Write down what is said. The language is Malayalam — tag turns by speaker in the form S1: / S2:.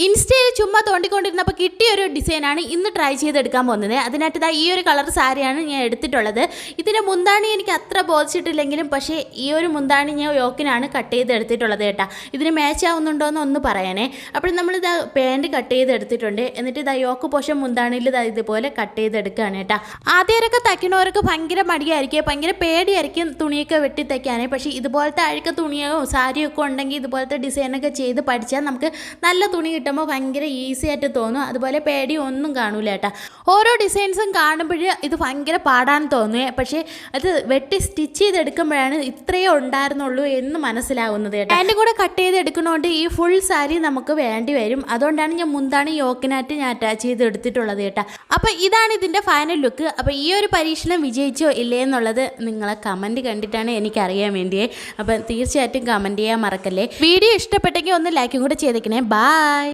S1: ഇൻസ്റ്റയിൽ ചുമ്മാ തോണ്ടിക്കൊണ്ടിരുന്നപ്പോൾ കിട്ടിയൊരു ഡിസൈനാണ് ഇന്ന് ട്രൈ ചെയ്തെടുക്കാൻ പോകുന്നത്. അതിനായിട്ട് ഈ ഒരു കളർ സാരിയാണ് ഞാൻ എടുത്തിട്ടുള്ളത്. ഇതിൻ്റെ മുന്താണി എനിക്ക് അത്ര ബോധിച്ചിട്ടില്ലെങ്കിലും പക്ഷേ ഈ ഒരു മുന്താണി ഞാൻ യോക്കിനാണ് കട്ട് ചെയ്തെടുത്തിട്ടുള്ളത് കേട്ടോ. ഇതിന് മാച്ച് ആവുന്നുണ്ടോ എന്ന് ഒന്ന് പറയണേ. അപ്പോൾ നമ്മളിത് പാൻറ്റ് കട്ട് ചെയ്തെടുത്തിട്ടുണ്ട്. എന്നിട്ട് യോക്ക് പോഷൻ മുന്താണിയിൽ ഇതുപോലെ കട്ട് ചെയ്തെടുക്കുകയാണ് കേട്ടോ. ആദ്യമൊക്കെ തയ്ക്കണവർക്ക് ഭയങ്കര മടിയായിരിക്കും, ഭയങ്കര പേടിയായിരിക്കും തുണിയൊക്കെ വെട്ടി തയ്ക്കാനേ. പക്ഷേ ഇതുപോലത്തെ അഴുക്ക തുണിയോ സാരിയോ ഒക്കെ ഉണ്ടെങ്കിൽ ഇതുപോലത്തെ ഡിസൈനൊക്കെ ചെയ്ത് പഠിച്ചാൽ നമുക്ക് നല്ല തുണി കിട്ടുമ്പോൾ ഭയങ്കര ഈസി ആയിട്ട് തോന്നും. അതുപോലെ പേടി ഒന്നും കാണൂല കേട്ടോ. ഓരോ ഡിസൈൻസും കാണുമ്പോൾ ഇത് ഭയങ്കര പാടാൻ തോന്നുവേ, പക്ഷേ അത് വെട്ടി സ്റ്റിച്ച് ചെയ്തെടുക്കുമ്പോഴാണ് ഇത്രയേ ഉണ്ടായിരുന്നുള്ളൂ എന്ന് മനസ്സിലാവുന്നത് കേട്ടോ. അതിൻ്റെ കൂടെ കട്ട് ചെയ്തെടുക്കുന്നതുകൊണ്ട് ഈ ഫുൾ സാരി നമുക്ക് വേണ്ടി വരും. അതുകൊണ്ടാണ് ഞാൻ മുന്താണി യോക്കിനായിട്ട് ഞാൻ അറ്റാച്ച് ചെയ്ത് എടുത്തിട്ടുള്ളത് കേട്ടോ. അപ്പോൾ ഇതാണ് ഇതിൻ്റെ ഫൈനൽ ലുക്ക്. അപ്പോൾ ഈ ഒരു പരീക്ഷണം വിജയിച്ചോ ഇല്ലേ എന്നുള്ളത് നിങ്ങളെ കമൻറ്റ് കണ്ടിട്ടാണ് എനിക്കറിയാൻ വേണ്ടിയേ. അപ്പം തീർച്ചയായിട്ടും കമൻറ്റ് ചെയ്യാൻ മറക്കല്ലേ. വീഡിയോ ഇഷ്ടപ്പെട്ടെങ്കിൽ ഒന്ന് ലൈക്കും കൂടെ ചെയ്തേക്കണേ. ബൈ.